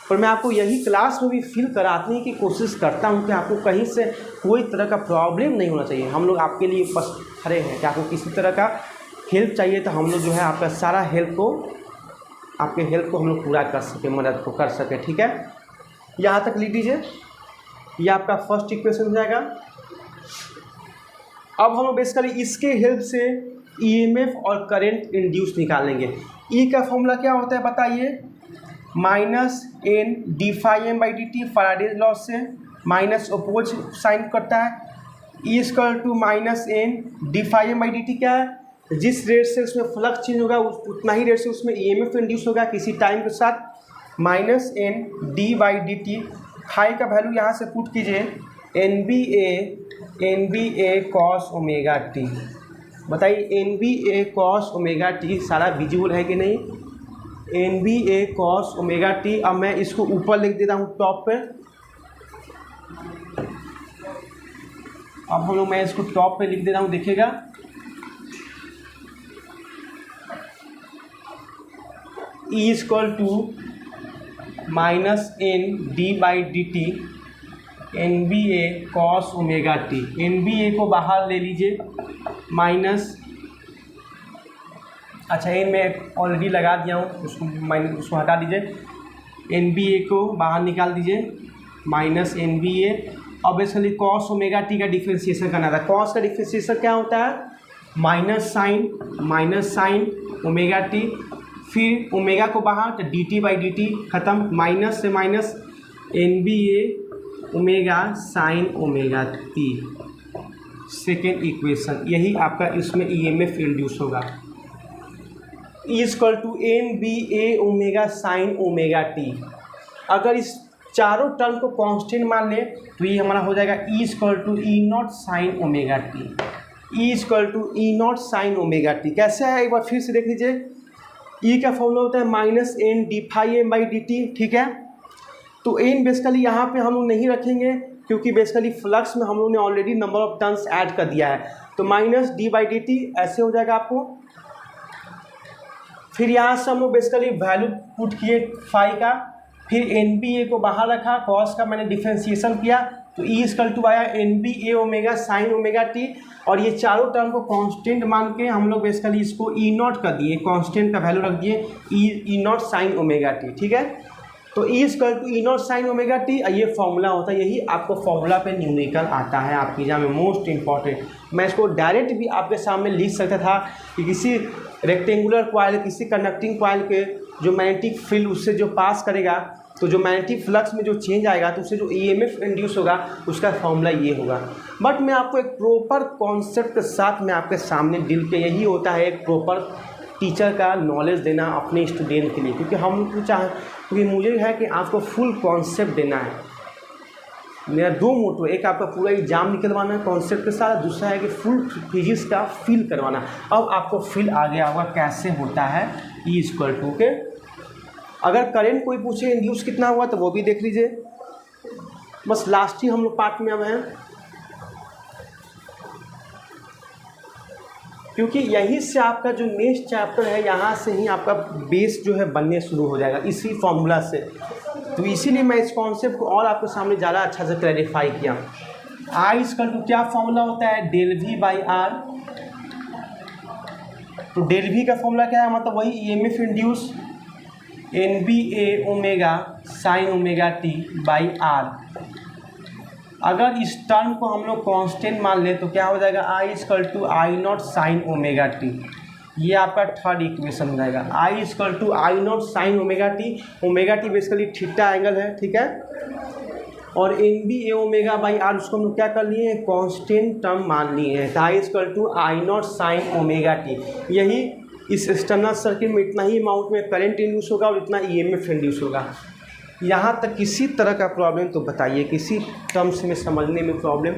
पर मैं आपको यही क्लास में भी फील कराने की कोशिश करता हूँ कि आपको कहीं से कोई तरह का प्रॉब्लम नहीं होना चाहिए। हम लोग आपके लिए बस खड़े हैं कि आपको किसी तरह का हेल्प चाहिए तो हम लोग जो है आपका सारा आपके हेल्प को हम लोग पूरा कर सके, मदद को कर सके, ठीक है। यहाँ तक लिख दीजिए, ये आपका फर्स्ट इक्वेशन हो जाएगा। अब हम बेसिकली इसके हेल्प से ईएमएफ और करंट इंड्यूस निकालेंगे। ई का फॉर्मूला क्या होता है बताइए, minus N d phi M by D t, Faraday's law से माइनस अपोज साइन करता है, E equal to minus N d phi M by D t. क्या है, जिस रेट से उसमें फ्लक्स चेंज होगा उतना ही रेट से उसमें ईएमएफ इंड्यूस होगा किसी टाइम के साथ, minus N D by D t. Phi का वैल्यू यहाँ से पुट कीजिए, N B A cos omega t. बताइए N B A cos omega t सारा विजुअल है कि नहीं, N B A cos omega t. अब मैं इसको ऊपर लिख देता हूँ टॉप पे, अब हम लोग मैं इसको टॉप पे लिख दे रहा हूँ, देखिएगा E equal to minus N D by D T N B A cos omega T. N B A को बाहर ले लीजिए, माइनस, अच्छा एन में ऑलरेडी लगा दिया हूँ, उसको हटा दीजिए, एन बी ए को बाहर निकाल दीजिए, माइनस एन बी ए। अब बेसिकली कॉस ओमेगा टी का डिफ्रेंशिएशन करना था। कॉस का डिफ्रेंशिएशन क्या होता है, माइनस साइन ओमेगा टी, फिर ओमेगा को बाहर तो D T by D T खत्म, माइनस से minus N B A omega sine omega T, second equation, यही आपका इसमें ईएमएफ इंड्यूस होगा। E equal to M B A omega sine omega T. अगर इस चारों टर्म को कांस्टेंट मान लें तो ये हमारा हो जाएगा E equal to E naught sine omega t, E equal to E naught sine omega t. कैसे है एक बार फिर से देख लीजिए। ई का फॉर्मूला होता है minus N d phi M by D t, ठीक है। तो एन बेसिकली यहाँ पे हम लोग नहीं रखेंगे क्योंकि बेसिकली फ्लक्स में हम लोग ने already number of turns add कर दिया है, तो minus D by D T ऐसे हो जाएगा आपको। फिर यहाँ से हम लोग बेसिकली वैल्यू पुट किए फाई का, फिर एन बी ए को बाहर रखा, कॉस का मैंने डिफ्रेंसिएशन किया तो ई इक्वल टू आया N B A omega sine omega t. और ये चारों टर्म को कांस्टेंट मान के हम लोग बेसिकली इसको ई नॉट कर दिए, कांस्टेंट का वैल्यू रख दिए E naught sine omega t, ठीक है। तो E equal to E naught sine omega T, ये फॉर्मूला होता है, यही आपको फॉर्मूला पे न्यूमेरिकल आता है आपकी एग्जाम में मोस्ट इंपॉर्टेंट। मैं इसको डायरेक्ट भी आपके सामने लिख सकता था कि किसी रेक्टेंगुलर कॉइल, किसी कंडक्टिंग कॉइल के जो मैग्नेटिक फील्ड उससे जो पास करेगा, तो जो मैग्नेटिक फ्लक्स में जो चेंज आएगा तो उससे जो ईएमएफ इंड्यूस होगा उसका फॉर्मूला ये होगा। बट मैं आपको एक प्रॉपर कॉन्सेप्ट के साथ मैं आपके सामने डील के, यही होता है एक प्रॉपर टीचर का नॉलेज देना अपने स्टूडेंट के लिए, क्योंकि क्योंकि मुझे है कि आपको फुल कॉन्सेप्ट देना है। मेरा दो मोटो, एक आपका पूरा एग्जाम निकलवाना है कॉन्सेप्ट के साथ, दूसरा है कि फुल फिजिक्स का फील करवाना। अब आपको फील आ गया होगा कैसे होता है ई इक्वल टू के। अगर करंट कोई पूछे इंड्यूस कितना हुआ तो वो भी देख लीजिए। बस लास्ट ही हम लोग पार्ट में अब हैं, क्योंकि यहीं से आपका जो नेक्स्ट चैप्टर है यहाँ से ही आपका बेस जो है बनने शुरू हो जाएगा इसी फॉर्मूला से। तो इसीलिए मैं इस कॉन्सेप्ट को और आपके सामने ज़्यादा अच्छा से क्लैरिफाई किया। आई इक्वल टू क्या फॉर्मूला होता है, डेल वी बाई आर। तो डेल वी का फॉर्मूला क्या है, मतलब वही EMF induce N B A omega sine omega t by R. अगर इस टर्म को हम लोग कांस्टेंट मान लें तो क्या हो जाएगा, I equal to I naught sine omega T. ये आपका थर्ड इक्वेशन हो जाएगा, I equal to I naught sine omega T basically theta angle है, ठीक है। और N B A omega by R उसको हम लोग क्या कर लिए, कांस्टेंट टर्म मान लिए हैं, I equal to I naught sine omega T. यही इस एक्सटर्नल सर्किट में इतना ही अमाउंट में करंट इंड्यूस होगा और इतना ईएमएफ इंड्यूस होगा। यहाँ तक किसी तरह का प्रॉब्लम तो बताइए, किसी टर्म्स में समझने में प्रॉब्लम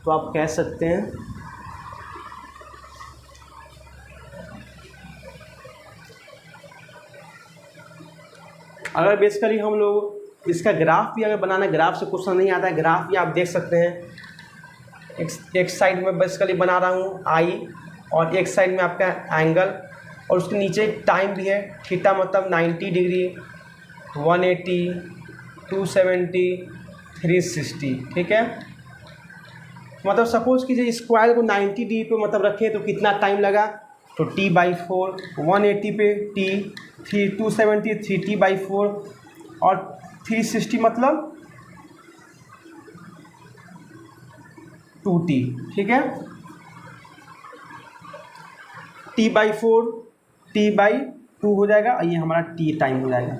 तो आप कह सकते हैं। अगर बेसिकली हम लोग इसका ग्राफ भी अगर बनाना, ग्राफ से क्वेश्चन नहीं आता है, ग्राफ भी आप देख सकते हैं। एक साइड में बेसिकली बना रहा हूँ आई, और एक साइड में आपका एंगल, और उसके नीचे टाइम भी है, थीटा मतलब 90 डिग्री, 180, 270, 360, ठीक है। मतलब सपोज कीजिए इस कॉइल को 90 डिग्री पे मतलब रखें तो कितना टाइम लगा, तो t/4, 180 पे t, 270 3t/4, और 360 मतलब 2t, ठीक है। t/4 t/2 हो जाएगा, और ये हमारा t टाइम हो जाएगा।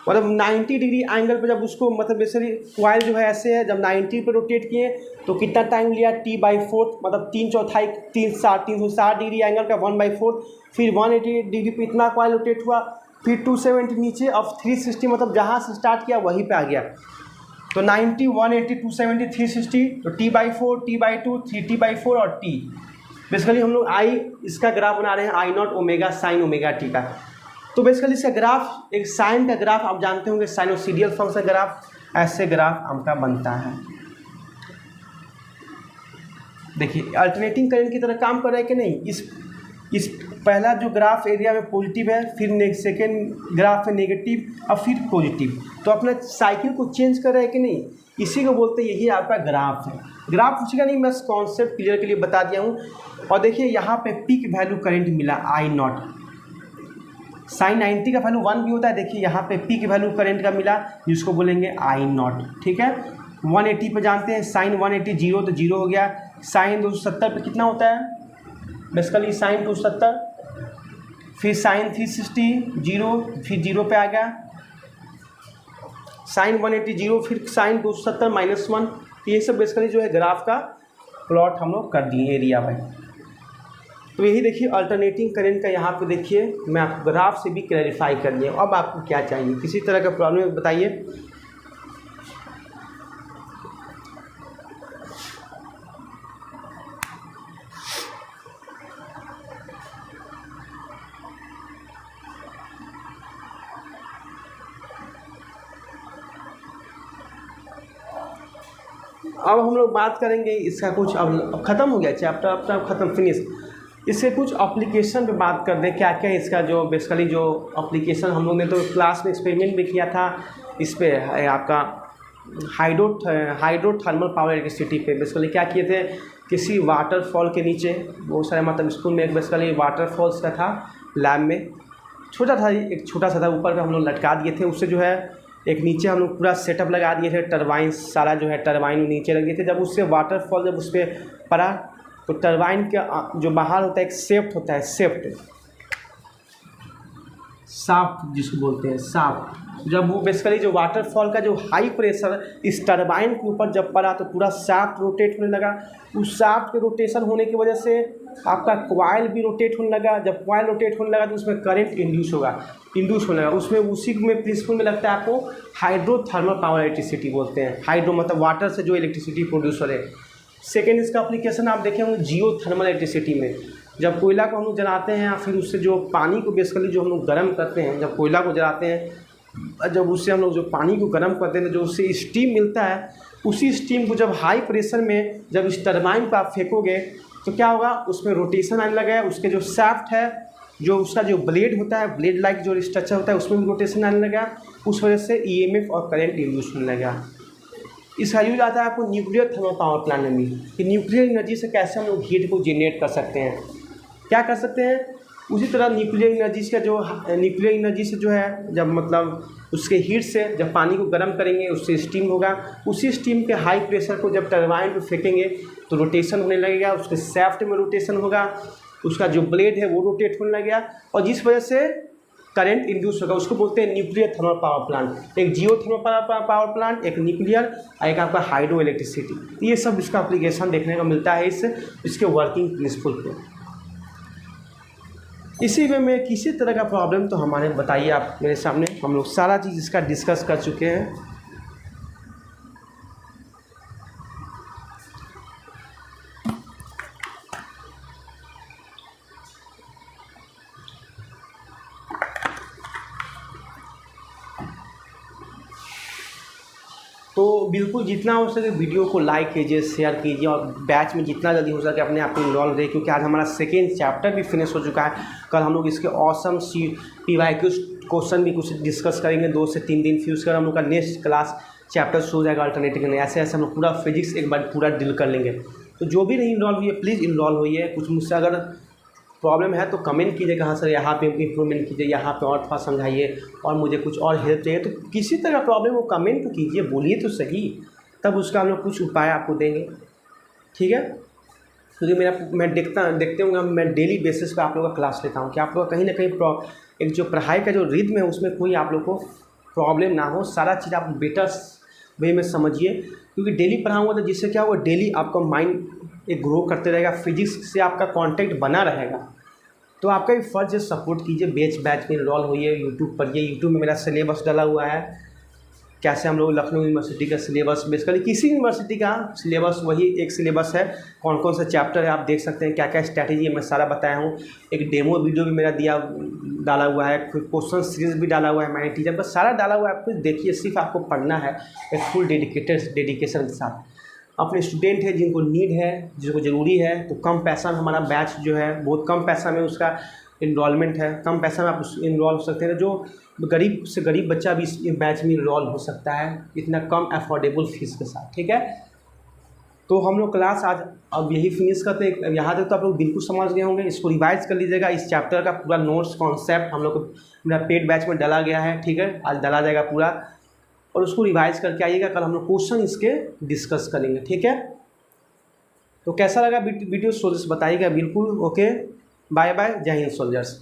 मतलब 90 डिग्री एंगल पे जब उसको मतलब बेसिकली कॉइल जो है ऐसे है, जब 90 पे रोटेट किए तो कितना टाइम लिया, t/4 मतलब 3/4 डिग्री एंगल का 1/4। फिर 180 डिग्री पे इतना कॉइल रोटेट हुआ, फिर 270 नीचे, अब 360 मतलब जहाँ से स्टार्ट किया वहीं पे आ गया। तो 90, 180, 270, 360, तो t/4, t/2, 3t/4 और t। बेसिकली हम लोग आई इसका ग्राफ बना रहे हैं, I naught omega sine omega T का। तो बेसिकली इसका ग्राफ, एक साइन का ग्राफ आप जानते होंगे, साइनोसीडियल फंक्शन ग्राफ, ऐसे ग्राफ आपका बनता है। देखिए अल्टरनेटिंग करंट की तरह काम कर रहा है कि नहीं। इस पहला जो ग्राफ एरिया में पॉजिटिव है, फिर सेकेंड ग्राफ है नेगेटिव, और फिर पॉजिटिव, तो अपना साइकिल को चेंज कर रहा है कि नहीं, इसी को बोलते हैं, यही आपका ग्राफ है। ग्राफ पूछेगा नहीं, मैं कॉन्सेप्ट क्लियर के लिए बता दिया हूँ। और देखिए यहाँ पे पीक वैल्यू करंट मिला आई नॉट, साइन 90 का वैल्यू 1 भी होता है। देखिए यहाँ पे पीक वैल्यू करंट का मिला, जिसको बोलेंगे आई नॉट, ठीक है। 180 पे जानते हैं साइन 180 जीरो, तो जीरो हो गया। साइन 270 पे कितना होता है, बेसिकली साइन 270, फिर साइन 360 जीरो, फिर जीरो पे आ गया। साइन 180 जीरो, फिर साइन 270 -1। ये सब बेसिकली जो है ग्राफ का प्लॉट हम लोग कर दिए एरिया बाई। तो यही देखिए अल्टरनेटिंग करंट का यहाँ पे देखिए मैं आपको ग्राफ से भी क्लैरिफाई कर दिया। अब आपको क्या चाहिए, किसी तरह का प्रॉब्लम बताइए। अब हम लोग बात करेंगे इसका कुछ, अब ख़त्म हो गया चैप्टर, अब ख़त्म फिनिश। इससे कुछ एप्लीकेशन पे बात कर दें, क्या क्या इसका जो बेसिकली जो एप्लीकेशन हम लोग ने तो क्लास में एक्सपेरिमेंट भी किया था इस पे आपका हाइड्रोथर्मल पावर इलेक्ट्रिसिटी पे। बेसिकली क्या किए थे, किसी वाटरफॉल के नीचे बहुत सारे मतलब स्कूल में एक बेसिकली वाटरफॉल्स का था लैब में, छोटा था, एक छोटा सा था, ऊपर का हम लोग लटका दिए थे। उससे जो है एक नीचे हम लोग पूरा सेटअप लगा दिए थे, टरबाइन सारा जो है टरबाइन नीचे लगे थे। जब उससे वाटरफॉल जब उस पर पड़ा तो टरबाइन का जो बाहर होता है एक शेफ्ट होता है, शाफ्ट जिसको बोलते हैं शाफ्ट, जब वो बेसिकली जो वाटरफॉल का जो हाई प्रेशर इस टरबाइन के ऊपर जब पड़ा तो पूरा शाफ्ट रोटेट होने लगा। उस शाफ्ट के रोटेशन होने की वजह से आपका कॉइल भी रोटेट होने लगा। जब कॉइल रोटेट होने लगा तो उसमें करंट इंड्यूस होने लगा। उसमें उसी में प्रिंसिपल में लगता है आपको हाइड्रोथर्मल पावर इलेक्ट्रिसिटी बोलते हैं। हाइड्रो मतलब वाटर से जो इलेक्ट्रिसिटी प्रोड्यूस हो रहे। सेकेंड इसका एप्लीकेशन आप देखें होंगे जियो थर्मल इलेक्ट्रिसिटी में, जब कोयला को हम लोग जलाते हैं या फिर उससे जो पानी को बेसिकली जो हम लोग गर्म करते हैं, जब कोयला को जलाते हैं, जब उससे हम लोग जो पानी को गर्म करते हैं तो जो उससे स्टीम मिलता है, उसी स्टीम को जब हाई प्रेशर में जब इस टरबाइन पर आप फेंकोगे तो क्या होगा, उसमें रोटेशन आने लगा है। उसके जो शाफ्ट है, जो उसका जो ब्लेड होता है, ब्लेड लाइक जो स्ट्रक्चर होता है, उसमें भी रोटेशन आने लगा। उस वजह से ईएमएफ और करंट इंड्यूस होने लगा। इसका यूज आता है आपको न्यूक्लियर थर्मल पावर प्लांट में भी, कि न्यूक्लियर एनर्जी से कैसे हम लोग हीट को जनरेट कर सकते हैं। क्या कर सकते हैं, उसी तरह न्यूक्लियर एनर्जी से जो है जब मतलब उसके हीट से जब पानी को गर्म करेंगे उससे स्टीम होगा। उसी स्टीम के हाई प्रेशर को जब टरबाइन पे फेंकेंगे तो रोटेशन होने लगेगा, उसके शाफ्ट में रोटेशन होगा, उसका जो ब्लेड है वो रोटेट होने लगेगा और जिस वजह से करंट इंड्यूस होगा। उसको बोलते हैं न्यूक्लियर थर्मल पावर प्लांट। एक जियो थर्मल पावर प्लांट, एक न्यूक्लियर और एक आपका हाइड्रो इलेक्ट्रिसिटी। ये सब इसका एप्लीकेशन देखने को मिलता है इसके वर्किंग प्रिंसिपल पे। इसी में किसी तरह का प्रॉब्लम तो हमारे बताइए आप मेरे सामने, हम लोग सारा चीज़ इसका डिस्कस कर चुके हैं। तो बिल्कुल जितना हो सके वीडियो को लाइक कीजिए, शेयर कीजिए और बैच में जितना जल्दी हो सके अपने आप को इन्वॉल्व रहे, क्योंकि आज हमारा सेकेंड चैप्टर भी फिनिश हो चुका है। कल हम लोग इसके ऑसम PYQ क्वेश्चन भी कुछ डिस्कस करेंगे 2 से 3 दिन, फिर उसके बाद हम लोग का नेक्स्ट क्लास चैप्टर शुरू हो जाएगा अल्टरनेटिव में। ऐसे हम लोग पूरा फिजिक्स एक बार पूरा डील कर लेंगे। तो जो भी नहीं इन्वॉल्व हुई है प्लीज़ इन्वॉल्व होइए। कुछ मुझसे अगर प्रॉब्लम है तो कमेंट कीजिएगा, हाँ सर यहाँ पे इम्प्रूवमेंट कीजिए, यहाँ पे और थोड़ा समझाइए और मुझे कुछ और हेल्प चाहिए। तो किसी तरह प्रॉब्लम वो कमेंट तो कीजिए, बोलिए तो सही, तब उसका हम लोग कुछ उपाय आपको देंगे, ठीक है। क्योंकि मैं देखते होंगे मैं डेली बेसिस पे आप लोगों का क्लास लेता हूँ कि आप लोग कहीं ना कहीं एक जो पढ़ाई का जो रिद्म है उसमें कोई आप लोग को प्रॉब्लम ना हो, सारा चीज़ आप बेटर वे में समझिए। क्योंकि डेली पढ़ाऊँगा तो जिससे क्या होगा, डेली आपका माइंड एक ग्रो करते रहेगा, फिजिक्स से आपका कांटेक्ट बना रहेगा। तो आपका भी फ़र्ज है सपोर्ट कीजिए, बैच में इनरोल होइए, यूट्यूब पढ़िए। यूट्यूब में मेरा सिलेबस डाला हुआ है, कैसे हम लोग लखनऊ यूनिवर्सिटी का सिलेबस, बेसिकली किसी यूनिवर्सिटी का सिलेबस वही एक सिलेबस है। कौन कौन सा चैप्टर है आप देख सकते हैं, क्या क्या स्ट्रैटेजी है मैं सारा बताया हूँ। एक डेमो वीडियो भी मेरा डाला हुआ है, क्वेश्चन सीरीज भी डाला हुआ है, मैंने टीचर पर सारा डाला हुआ है। आप कुछ देखिए, सिर्फ आपको पढ़ना है एक फुल डेडिकेशन के साथ। अपने स्टूडेंट है जिनको नीड है, जिनको ज़रूरी है, तो कम पैसा में हमारा बैच जो है बहुत कम पैसा में उसका इनरोलमेंट है। कम पैसा में आप इनरोल हो सकते हैं, जो गरीब से गरीब बच्चा भी इस बैच में इनरोल हो सकता है इतना कम अफोर्डेबल फीस के साथ, ठीक है। तो हम लोग क्लास आज अब यही फिनिश करते हैं। यहाँ तक तो आप लोग बिल्कुल समझ गए होंगे। इसको रिवाइज कर लीजिएगा। इस चैप्टर का पूरा नोट्स कॉन्सेप्ट हम लोग को मेरा पेड बैच में डाला गया है, ठीक है, आज डाला जाएगा पूरा, और उसको रिवाइज करके आइएगा। कल हम लोग क्वेश्चन इसके डिस्कस करेंगे, ठीक है। तो कैसा लगा वीडियो सोल्जर्स बताइएगा बिल्कुल। ओके, बाय बाय, जय हिंद सोल्जर्स।